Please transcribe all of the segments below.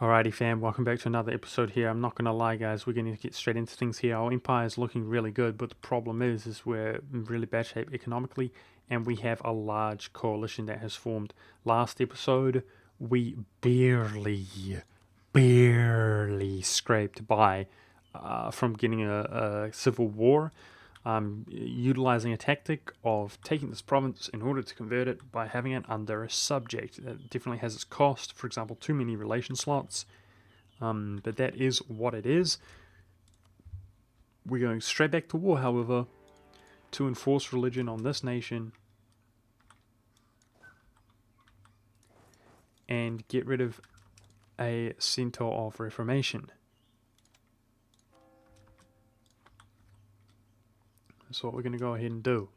Alrighty fam, welcome back to another episode here. I'm not gonna lie guys, we're gonna get straight into things here. Our empire is looking really good, but the problem is we're in really bad shape economically and we have a large coalition that has formed. Last episode, we barely scraped by from getting a civil war, utilizing a tactic of taking this province in order to convert it by having it under a subject. It definitely has its cost, for example, too many relation slots, but that is what it is. We're going straight back to war, however, to enforce religion on this nation and get rid of a center of reformation. That's what we're going to go ahead and do.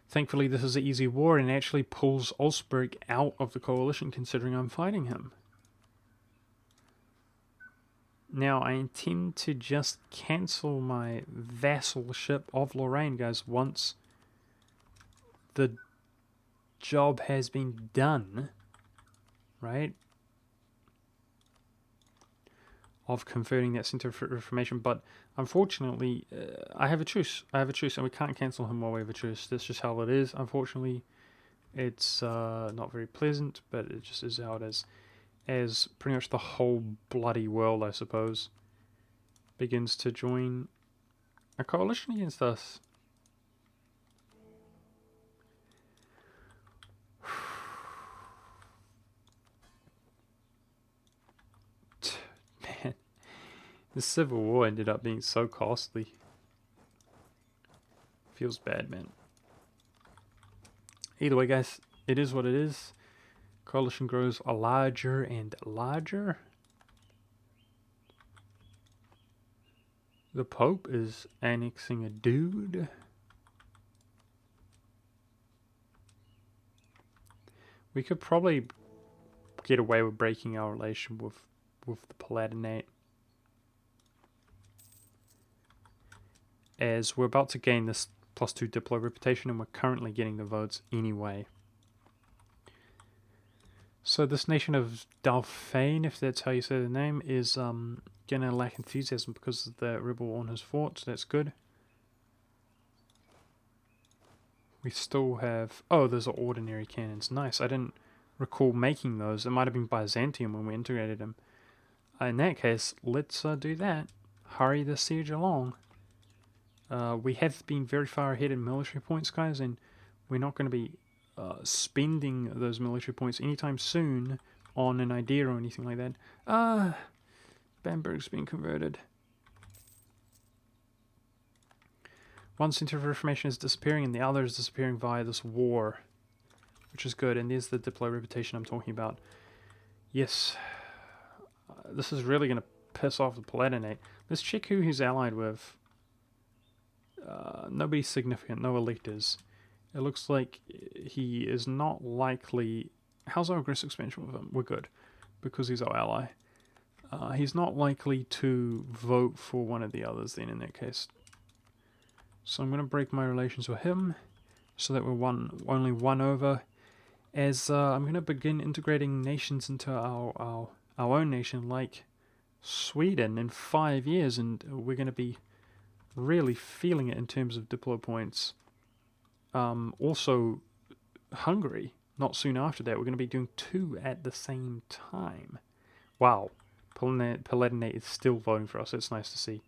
Thankfully, this is an easy war and actually pulls Osberg out of the coalition, considering I'm fighting him. Now, I intend to just cancel my vassalship of Lorraine, guys, once the job has been done, right? Of converting that center of reformation, but unfortunately, I have a truce. And we can't cancel him while we have a truce. That's just how it is. Unfortunately, it's not very pleasant, but it just is how it is. As pretty much the whole bloody world, I suppose, begins to join a coalition against us. Man, the Civil War ended up being so costly. Feels bad, man. Either way, guys, it is what it is. Coalition grows larger and larger. The Pope is annexing a dude. We could probably get away with breaking our relation with the Palatinate, as we're about to gain this +2 Diplo reputation and we're currently getting the votes anyway. So this nation of Dalfane, if that's how you say the name, is gonna lack enthusiasm because of the rebel on his fort, so that's good. We still have... Oh, those are ordinary cannons. Nice. I didn't recall making those. It might have been Byzantium when we integrated them. In that case, let's do that. Hurry the siege along. We have been very far ahead in military points, guys, and we're not going to be spending those military points anytime soon on an idea or anything like that. Bamberg's been converted. One center of reformation is disappearing and the other is disappearing via this war, which is good. And there's the Diplo reputation I'm talking about. Yes, this is really going to piss off the Palatinate. Let's check who he's allied with. Nobody significant, no electors. It looks like he is not likely... How's our aggressive expansion with him? We're good, because he's our ally. He's not likely to vote for one of the others then in that case. So I'm going to break my relations with him, so that we're only one over. As I'm going to begin integrating nations into our own nation, like Sweden, in 5 years, and we're going to be really feeling it in terms of Diplo points. Also, Hungary, not soon after that, we're going to be doing 2 at the same time. Wow, Palatinate is still voting for us. It's nice to see.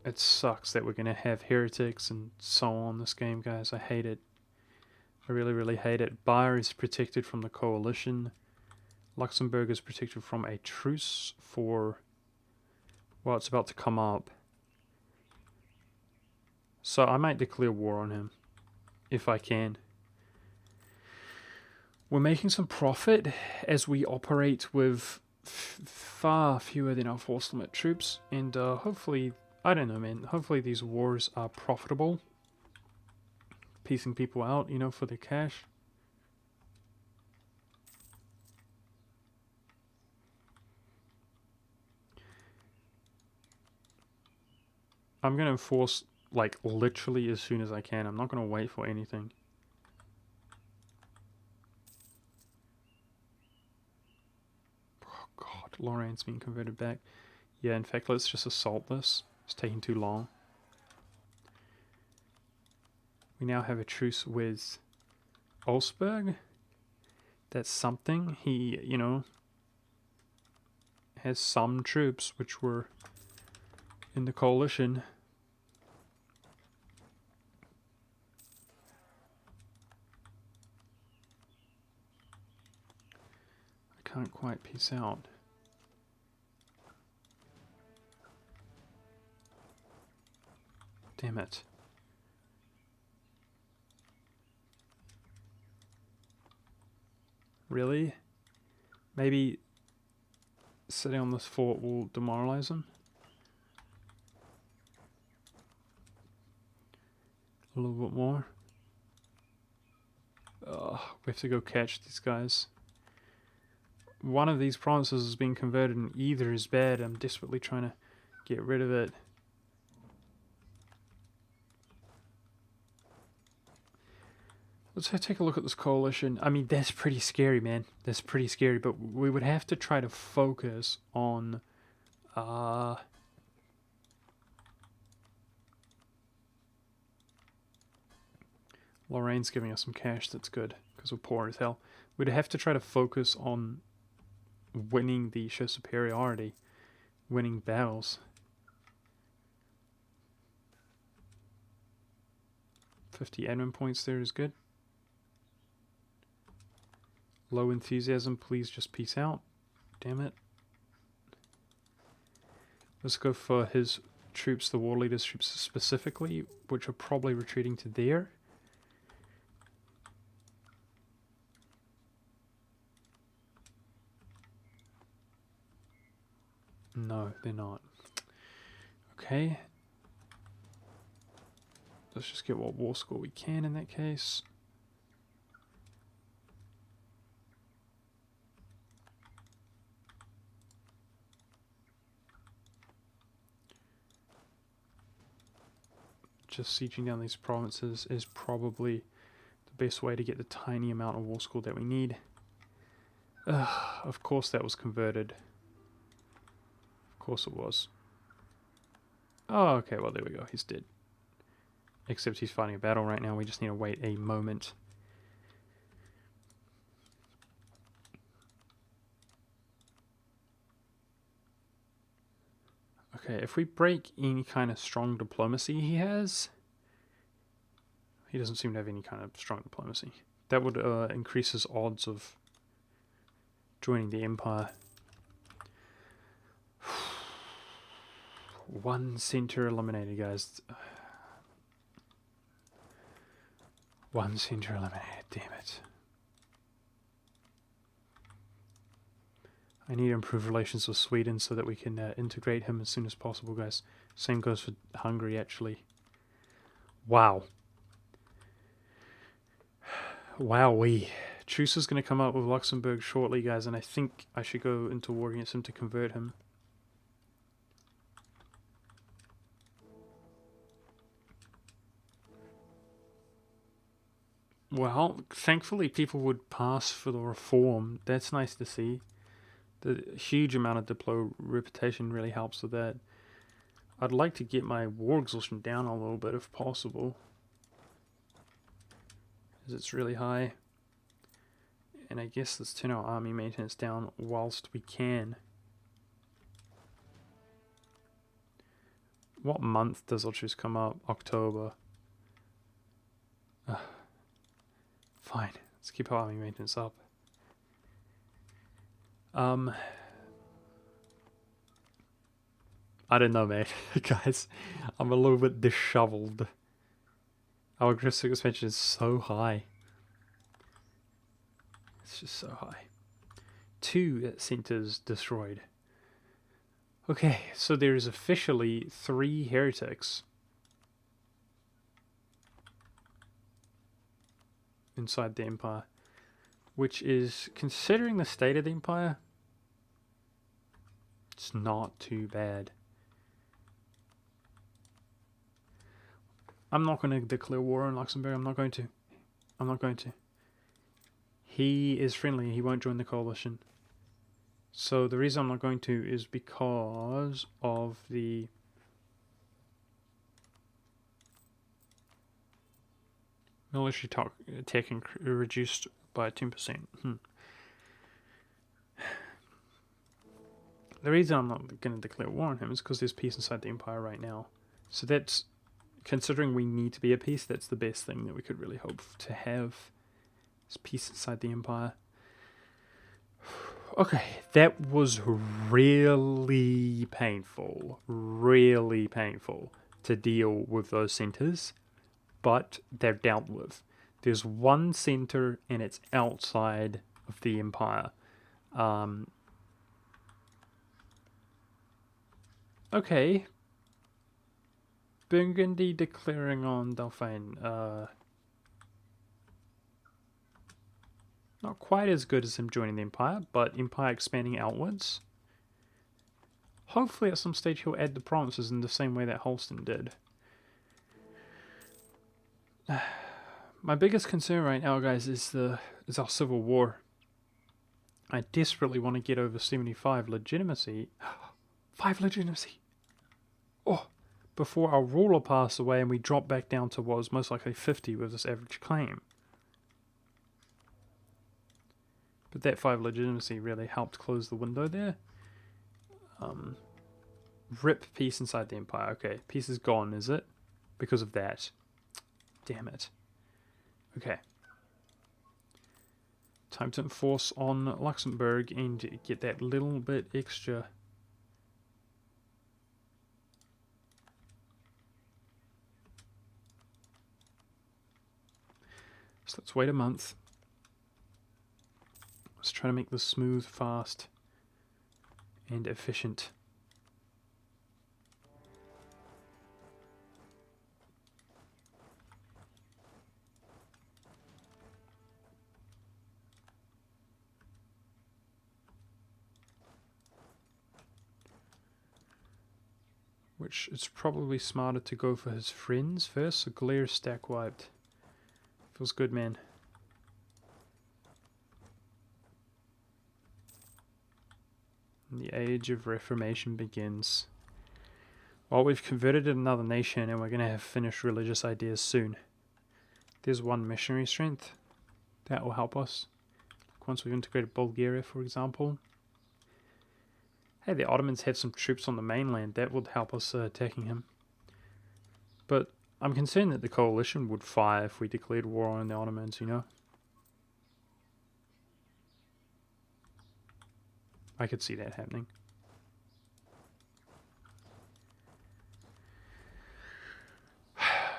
It sucks that we're going to have heretics and so on this game, guys. I hate it. I really, really hate it. Bayer is protected from the coalition. Luxembourg is protected from a truce for... Well, it's about to come up. So I might declare war on him, if I can. We're making some profit as we operate with far fewer than our force limit troops. And hopefully... I don't know, man. Hopefully these wars are profitable. Piecing people out, you know, for the cash. I'm going to enforce like literally as soon as I can. I'm not going to wait for anything. Oh god, Lorraine's been converted back. Yeah, in fact, let's just assault this. It's taking too long. We now have a truce with Olsberg. That's something. He, you know, has some troops which were in the coalition. I can't quite piece out. Damn it. Really? Maybe sitting on this fort will demoralize him? A little bit more. We have to go catch these guys. One of these provinces is being converted and either is bad. I'm desperately trying to get rid of it. Let's take a look at this coalition. I mean, that's pretty scary, man. That's pretty scary, but we would have to try to focus on... Lorraine's giving us some cash, that's good, because we're poor as hell. We'd have to try to focus on winning the show superiority, winning battles. 50 admin points there is good. Low enthusiasm, please just peace out. Damn it. Let's go for his troops, the war leader's troops specifically, which are probably retreating to there. No, they're not. Okay. Let's just get what war score we can in that case. Just sieging down these provinces is probably the best way to get the tiny amount of war score that we need. Of course that was converted. Of course it was. Oh, okay, well there we go, he's dead. Except he's fighting a battle right now, we just need to wait a moment. Okay, if we break any kind of strong diplomacy he has... He doesn't seem to have any kind of strong diplomacy. That would increase his odds of joining the Empire. One center eliminated, guys. One center eliminated, damn it. I need to improve relations with Sweden so that we can integrate him as soon as possible, guys. Same goes for Hungary, actually. Wow. Wowee. Truce is going to come up with Luxembourg shortly, guys, and I think I should go into war against him to convert him. Well, thankfully people would pass for the reform. That's nice to see. The huge amount of Diplo reputation really helps with that. I'd like to get my war exhaustion down a little bit if possible, as it's really high. And I guess let's turn our army maintenance down whilst we can. What month does our truce come up? October. Fine, let's keep our army maintenance up. I don't know, mate. Guys, I'm a little bit disheveled. Our aggressive expansion is so high. It's just so high. 2 centers destroyed. Okay, so there's officially 3 heretics inside the Empire, which is, considering the state of the Empire, it's not too bad. I'm not going to declare war on Luxembourg. I'm not going to. I'm not going to. He is friendly. He won't join the coalition. So the reason I'm not going to is because of the military attack reduced by 10%. The reason I'm not going to declare war on him is because there's peace inside the Empire right now. So that's, considering we need to be at peace, that's the best thing that we could really hope to have, is peace inside the Empire. Okay, that was really painful to deal with those centres, but they're dealt with. There's one centre and it's outside of the Empire. Okay. Burgundy declaring on Dauphine. Not quite as good as him joining the Empire, but Empire expanding outwards. Hopefully at some stage he'll add the provinces in the same way that Holstein did. My biggest concern right now, guys, is our civil war. I desperately want to get over 75 legitimacy. 5 legitimacy! Oh! Before our ruler passed away and we drop back down to what was most likely 50 with this average claim. But that 5 legitimacy really helped close the window there. Rip peace inside the Empire. Okay, peace is gone, is it? Because of that. Damn it. Okay. Time to enforce on Luxembourg and get that little bit extra. So let's wait a month. Let's try to make this smooth, fast, and efficient. Which it's probably smarter to go for his friends first. So Glare stack wiped. Feels good, man. And the age of Reformation begins. Well, we've converted another nation and we're going to have finished religious ideas soon. There's 1 missionary strength. That will help us. Once we've integrated Bulgaria, for example. Hey, the Ottomans had some troops on the mainland. That would help us attacking him. But I'm concerned that the coalition would fire if we declared war on the Ottomans, you know? I could see that happening.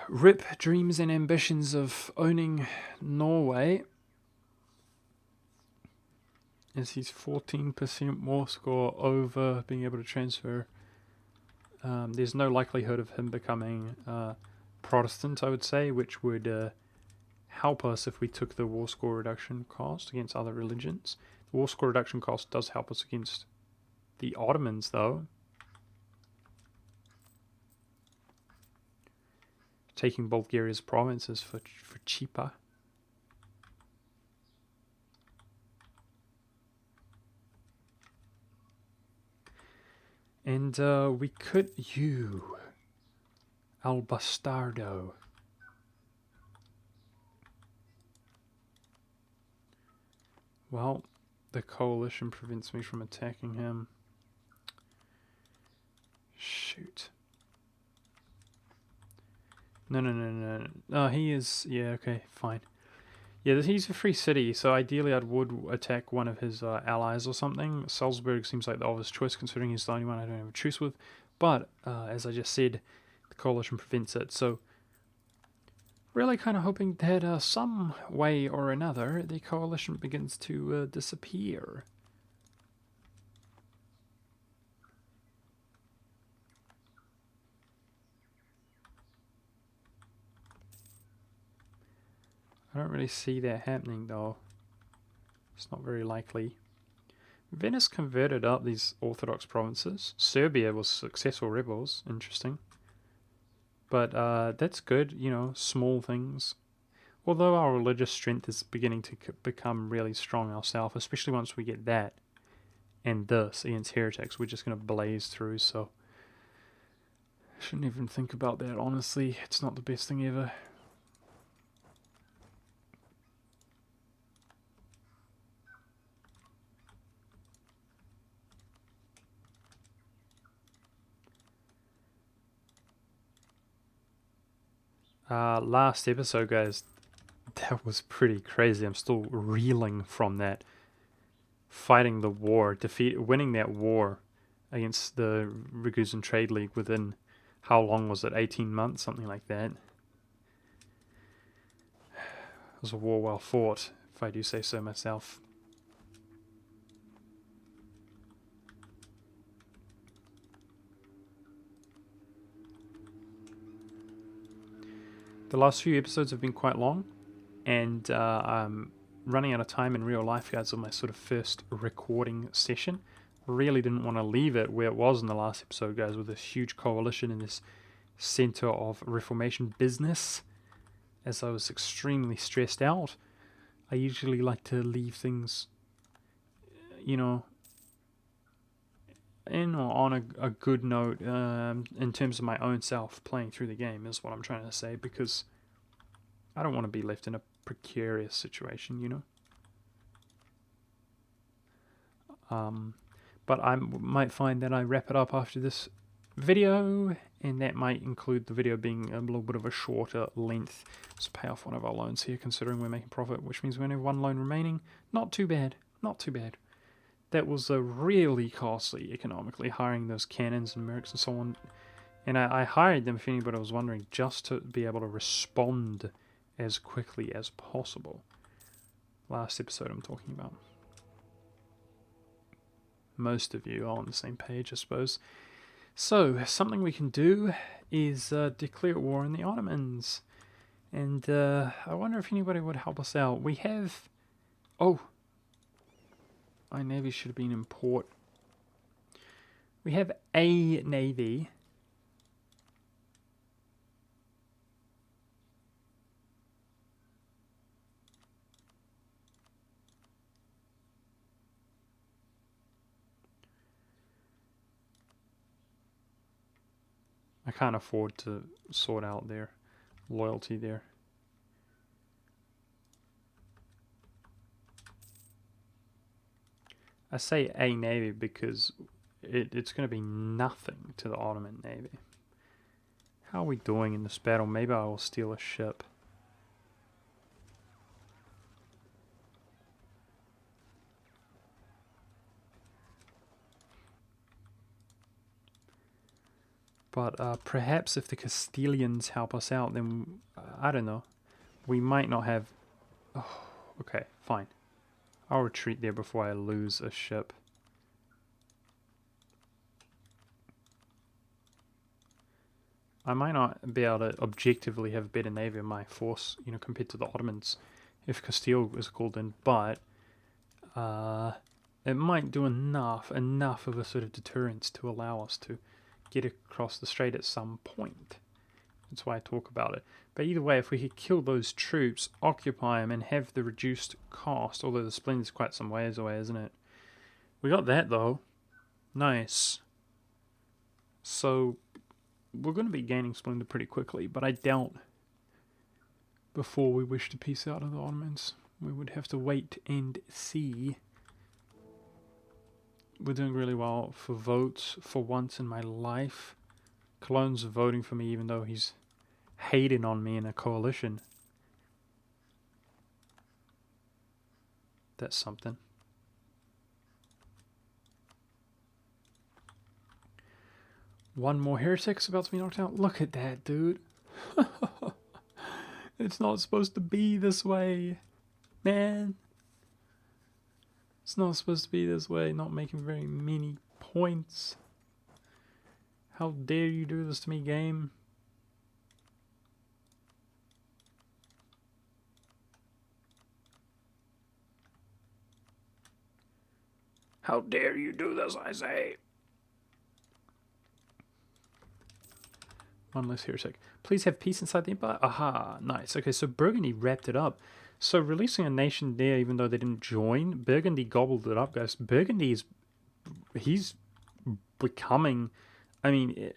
Rip dreams and ambitions of owning Norway. As he's 14% more score over being able to transfer. There's no likelihood of him becoming Protestant, I would say, which would help us if we took the war score reduction cost against other religions. The war score reduction cost does help us against the Ottomans, though. Taking Bulgaria's provinces for cheaper. And we could... El Bastardo. Well, the coalition prevents me from attacking him. Shoot. No, he is... Yeah, okay, fine. Yeah, he's a free city, so ideally I would attack one of his allies or something. Salzburg seems like the obvious choice, considering he's the only one I don't have a truce with. But, as I just said, the coalition prevents it, so... Really kind of hoping that some way or another, the coalition begins to disappear. I don't really see that happening, though. It's not very likely. Venice converted up these Orthodox provinces. Serbia was successful rebels. Interesting. But that's good, you know, small things. Although our religious strength is beginning to become really strong ourselves, especially once we get that and this against heretics, we're just going to blaze through, so I shouldn't even think about that, honestly. It's not the best thing ever. Last episode, guys, that was pretty crazy. I'm still reeling from that. Fighting the war, winning that war against the Raguzan Trade League within, how long was it, 18 months, something like that. It was a war well fought, if I do say so myself. The last few episodes have been quite long, and I'm running out of time in real life, guys, on my sort of first recording session. Really didn't want to leave it where it was in the last episode, guys, with this huge coalition in this center of Reformation business, as I was extremely stressed out. I usually like to leave things, you know, in or on a good note in terms of my own self playing through the game, is what I'm trying to say, because I don't want to be left in a precarious situation, you know. But I might find that I wrap it up after this video, and that might include the video being a little bit of a shorter length. Let's pay off one of our loans here, considering we're making profit, which means we only have one loan remaining. Not too bad, not too bad. That was really costly economically, hiring those cannons and mercs and so on. And I hired them, if anybody was wondering, just to be able to respond as quickly as possible. Last episode I'm talking about. Most of you are on the same page, I suppose. So, something we can do is declare war on the Ottomans. And I wonder if anybody would help us out. We have... Oh! My navy should have been in port. We have a navy. I can't afford to sort out their loyalty there. I say a navy because it's going to be nothing to the Ottoman navy. How are we doing in this battle? Maybe I will steal a ship. But perhaps if the Castilians help us out, then, I don't know, we might not have... Oh, okay, fine. I'll retreat there before I lose a ship. I might not be able to objectively have a better navy in my force, you know, compared to the Ottomans, if Castile is called in, but it might do enough of a sort of deterrence to allow us to get across the strait at some point. That's why I talk about it. But either way, if we could kill those troops, occupy them, and have the reduced cost, although the Splendid's quite some ways away, isn't it? We got that, though. Nice. So, we're going to be gaining Splendid pretty quickly, but I doubt before we wish to peace out of the Ottomans. We would have to wait and see. We're doing really well for votes for once in my life. Cologne's voting for me even though he's hating on me in a coalition. That's something. One more heretic's about to be knocked out. Look at that, dude. It's not supposed to be this way, man. It's not supposed to be this way, not making very many points. How dare you do this to me, game? How dare you do this, I say? One less heretic. Please have peace inside the empire. Aha, nice. Okay, so Burgundy wrapped it up. So releasing a nation there, even though they didn't join, Burgundy gobbled it up, guys. Burgundy is, he's becoming, I mean,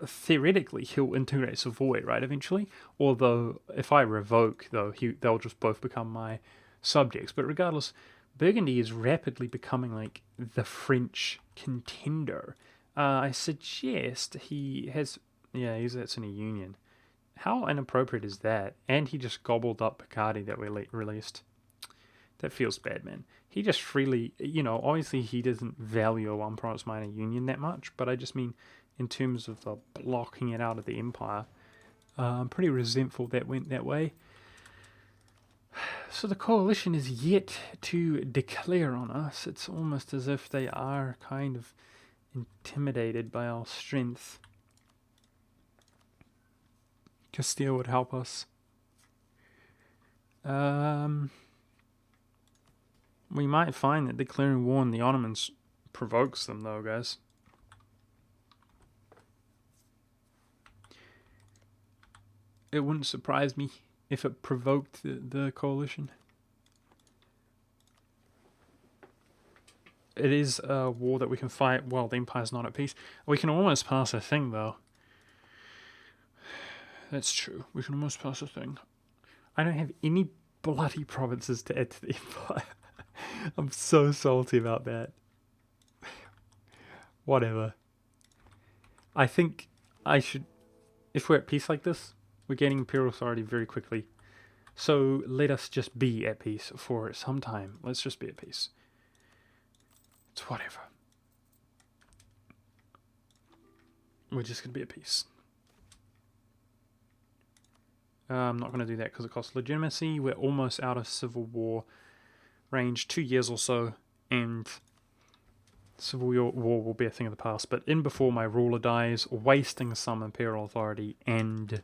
theoretically he'll integrate Savoy, right, eventually. Although if I revoke, though, they'll just both become my subjects. But regardless, Burgundy is rapidly becoming like the French contender. I suggest he has, yeah, that's in a union. How inappropriate is that? And he just gobbled up Picardy that we released. That feels bad, man. He just freely, obviously he doesn't value a one province minor union that much, but I just mean in terms of the blocking it out of the empire. I'm pretty resentful that went that way. So the coalition is yet to declare on us. It's almost as if they are kind of intimidated by our strength. Castile would help us. We might find that declaring war on the Ottomans provokes them, though, guys. It wouldn't surprise me if it provoked the coalition. It is a war that we can fight while the Empire's not at peace. We can almost pass a thing, though. That's true. We can almost pass a thing. I don't have any bloody provinces to add to the Empire. I'm so salty about that. Whatever. I think I should... If we're at peace like this, we're gaining imperial authority very quickly. So let us just be at peace for some time. Let's just be at peace. It's whatever. We're just going to be at peace. I'm not going to do that because it costs legitimacy. We're almost out of civil war range, 2 years or so, and civil war will be a thing of the past. But in before my ruler dies, wasting some imperial authority and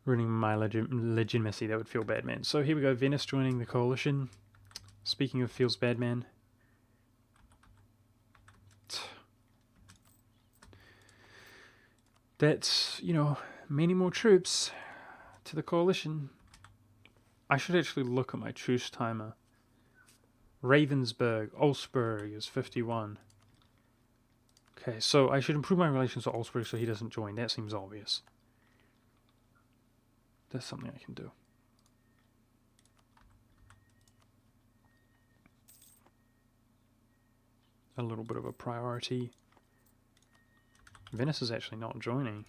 ruining my legitimacy, that would feel bad, man. So here we go, Venice joining the coalition. Speaking of feels bad, man. That's, many more troops to the coalition. I should actually look at my truce timer. Ravensburg, Augsburg is 51. Okay, so I should improve my relations with Augsburg so he doesn't join. That seems obvious. That's something I can do. A little bit of a priority. Venice is actually not joining.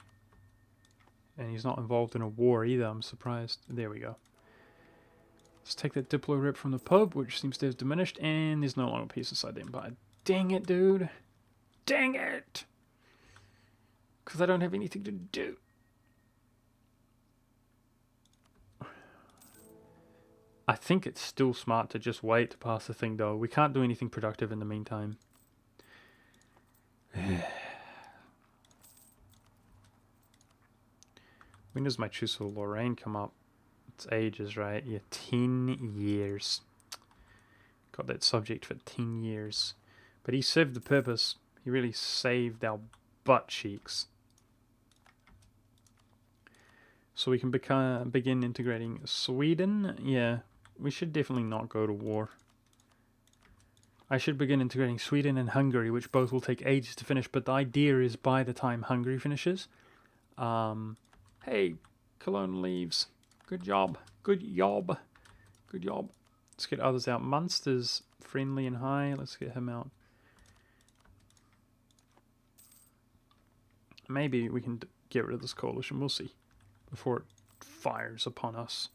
And he's not involved in a war either, I'm surprised. There we go. Let's take that Diplo rep from the Pope, which seems to have diminished, and there's no longer peace inside the Empire. Dang it, dude. Dang it! Because I don't have anything to do. I think it's still smart to just wait to pass the thing, though. We can't do anything productive in the meantime. When does my truce with Lorraine come up? It's ages, right? Yeah, 10 years. Got that subject for 10 years. But he served the purpose. He really saved our butt cheeks. So we can begin integrating Sweden. Yeah, we should definitely not go to war. I should begin integrating Sweden and Hungary, which both will take ages to finish. But the idea is by the time Hungary finishes... hey, Cologne leaves. Good job. Good job. Good job. Let's get others out. Munster's friendly and high. Let's get him out. Maybe we can get rid of this coalition. We'll see. Before it fires upon us.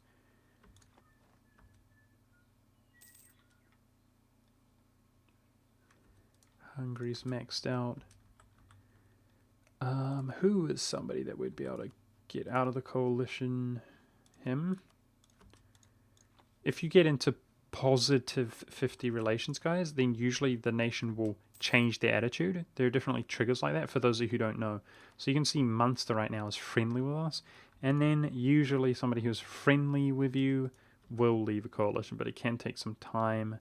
Hungary's maxed out. Who is somebody that we'd be able to get out of the coalition? Him? If you get into positive 50 relations, guys, then usually the nation will change their attitude. There are definitely triggers like that for those of you who don't know. So you can see Munster right now is friendly with us, and then usually somebody who's friendly with you will leave a coalition, but it can take some time.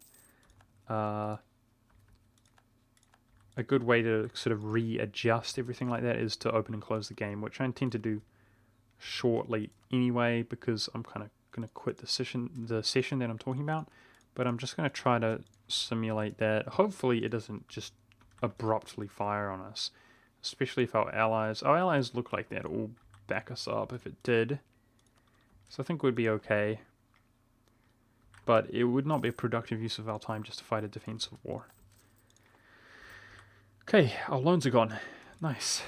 a good way to sort of readjust everything like that is to open and close the game, which I intend to do shortly anyway, because I'm kind of going to quit the session that I'm talking about. But I'm just going to try to simulate that. Hopefully it doesn't just abruptly fire on us, especially if our allies look like that all back us up. If it did, so I think we'd be okay, but it would not be a productive use of our time just to fight a defensive war. Okay, our loans are gone. Nice.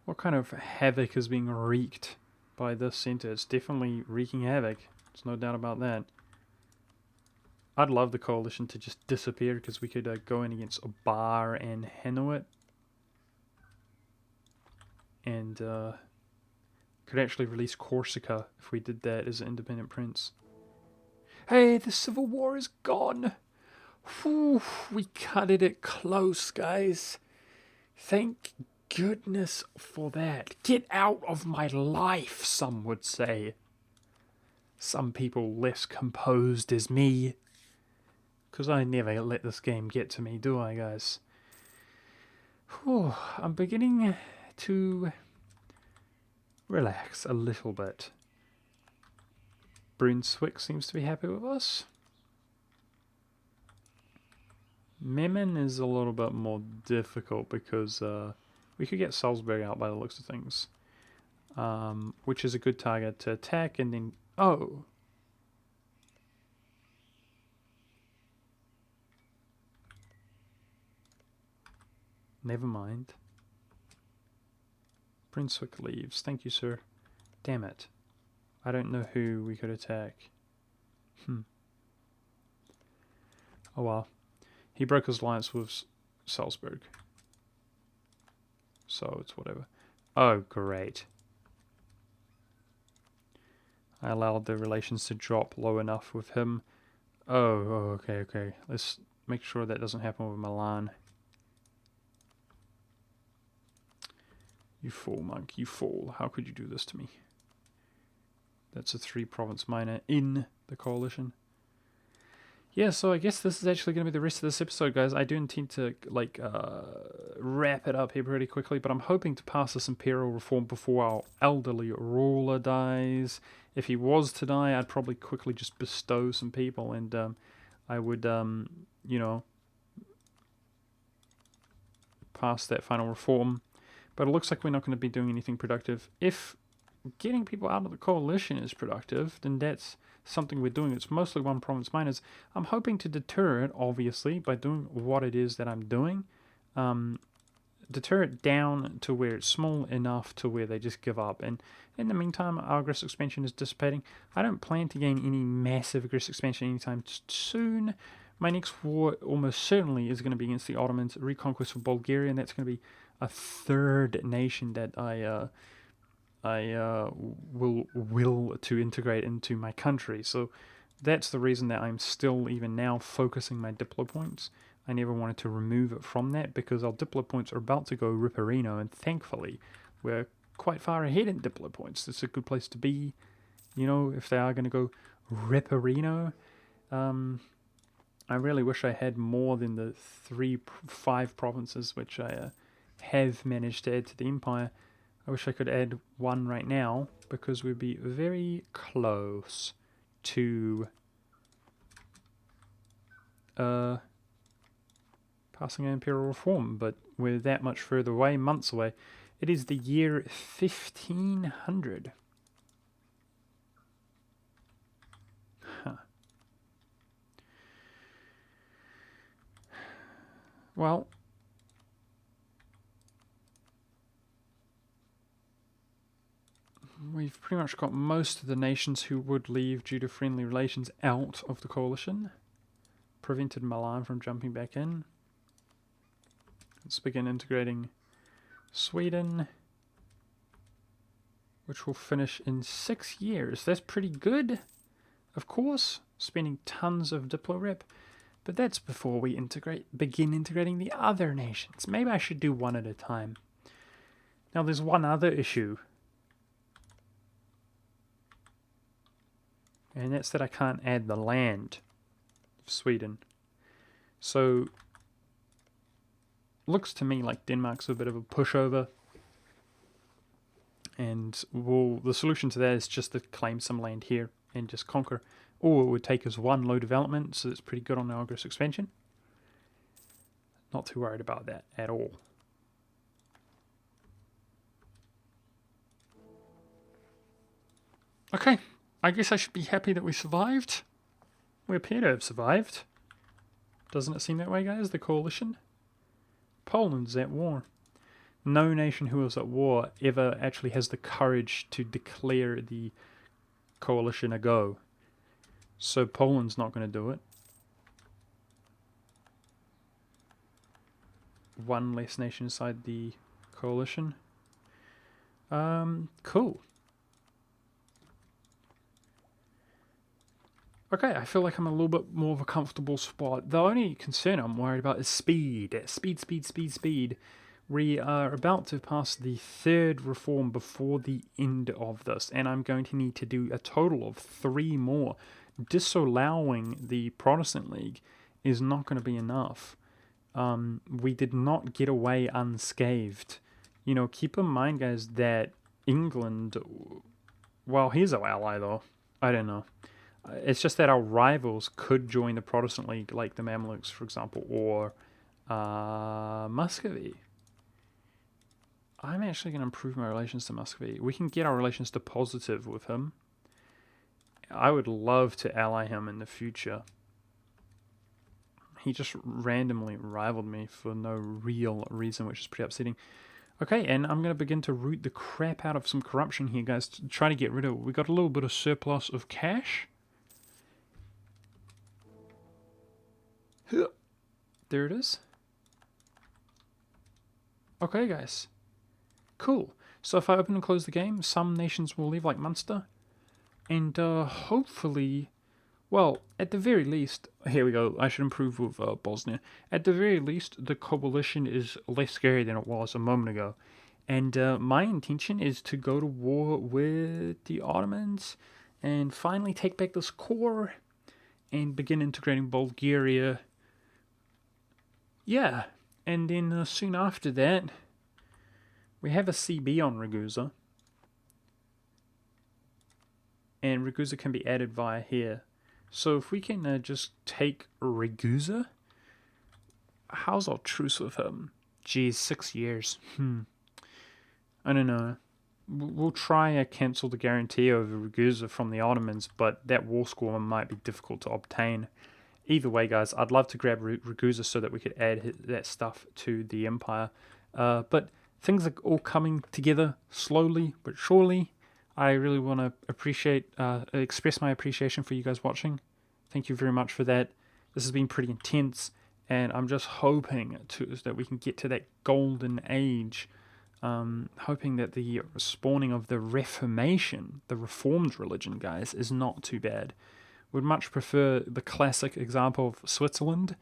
What kind of havoc is being wreaked by this center? It's definitely wreaking havoc. There's no doubt about that. I'd love the coalition to just disappear, because we could go in against Bar and Hanuit. And could actually release Corsica if we did that as an independent prince. Hey, the Civil War is gone. Whew, we cut it close, guys. Thank goodness for that. Get out of my life, some would say. Some people less composed as me. Because I never let this game get to me, do I, guys? Whew, I'm beginning to relax a little bit. Brunswick seems to be happy with us. Memon is a little bit more difficult because we could get Salzburg out by the looks of things, which is a good target to attack. And then, oh, never mind. Brunswick leaves. Thank you, sir. Damn it. I don't know who we could attack. Oh well. He broke his alliance with Salzburg, so it's whatever. Oh, great. I allowed the relations to drop low enough with him. Oh, okay. Let's make sure that doesn't happen with Milan. You fool, monk, you fool. How could you do this to me? That's a 3-province minor in the coalition. Yeah, so I guess this is actually going to be the rest of this episode, guys. I do intend to, wrap it up here pretty quickly, but I'm hoping to pass this imperial reform before our elderly ruler dies. If he was to die, I'd probably quickly just bestow some people, and I would, pass that final reform. But it looks like we're not going to be doing anything productive. If getting people out of the coalition is productive, then that's something we're doing. It's mostly 1-province minors. I'm hoping to deter it, obviously, by doing what it is that I'm doing. Deter it down to where it's small enough to where they just give up. And in the meantime, our aggressive expansion is dissipating. I don't plan to gain any massive aggressive expansion anytime soon. My next war almost certainly is going to be against the Ottomans, reconquest of Bulgaria, and that's going to be a third nation that I will to integrate into my country. So that's the reason that I'm still even now focusing my Diplo points. I never wanted to remove it from that, because our Diplo points are about to go Ripperino, and thankfully we're quite far ahead in Diplo points. It's a good place to be, if they are going to go Ripperino. I really wish I had more than the 5 provinces which I have managed to add to the empire. I wish I could add 1 right now, because we'd be very close to passing an imperial reform, but we're that much further away, months away. It is the year 1500. Well, we've pretty much got most of the nations who would leave due to friendly relations out of the coalition. Prevented Milan from jumping back in. Let's begin integrating Sweden, which will finish in 6 years. That's pretty good, of course, spending tons of Diplo rep. But that's before we begin integrating the other nations. Maybe I should do one at a time. Now there's one other issue. And that's that I can't add the land of Sweden. So, looks to me like Denmark's a bit of a pushover. And the solution to that is just to claim some land here and just conquer. Or it would take us one low development, so it's pretty good on our Aggressive expansion. Not too worried about that at all. Okay, I guess I should be happy that we survived. We appear to have survived. Doesn't it seem that way, guys? The coalition? Poland's at war. No nation who is at war ever actually has the courage to declare the coalition a go. So Poland's not going to do it. One less nation inside the coalition. Cool. Okay, I feel like I'm a little bit more of a comfortable spot. The only concern I'm worried about is speed. Speed. We are about to pass the third reform before the end of this, and I'm going to need to do a total of 3 more. Disallowing the Protestant League is not going to be enough. We did not get away unscathed. You know, keep in mind, guys, that England, well, he's our ally, though. I don't know. It's just that our rivals could join the Protestant League, like the Mamluks, for example, or Muscovy. I'm actually going to improve my relations to Muscovy. We can get our relations to positive with him. I would love to ally him in the future. He just randomly rivaled me for no real reason, which is pretty upsetting. Okay, and I'm going to begin to root the crap out of some corruption here, guys, to try to get rid of it. We got a little bit of surplus of cash. There it is. Okay, guys. Cool. So if I open and close the game, some nations will leave, like Munster. And hopefully, well, at the very least, here we go, I should improve with Bosnia. At the very least, the coalition is less scary than it was a moment ago. And my intention is to go to war with the Ottomans and finally take back this core and begin integrating Bulgaria. Yeah, and then soon after that, we have a CB on Ragusa. And Ragusa can be added via here. So if we can just take Ragusa, how's our truce with him? Geez, 6 years. I don't know. We'll try cancel the guarantee over Ragusa from the Ottomans, but that war score might be difficult to obtain. Either way, guys, I'd love to grab Ragusa so that we could add that stuff to the empire. But things are all coming together slowly but surely. I really want to express my appreciation for you guys watching. Thank you very much for that. This has been pretty intense, and I'm just hoping that we can get to that golden age. Hoping that the spawning of the Reformation, the Reformed religion, guys, is not too bad. Would much prefer the classic example of Switzerland,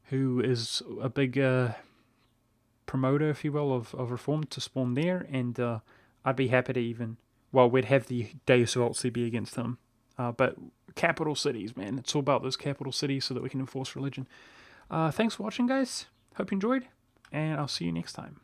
who is a big promoter, if you will, of Reform to spawn there, and I'd be happy to even, well, we'd have the Deus Vult CB against them, but capital cities, man, it's all about those capital cities so that we can enforce religion. Thanks for watching, guys. Hope you enjoyed, and I'll see you next time.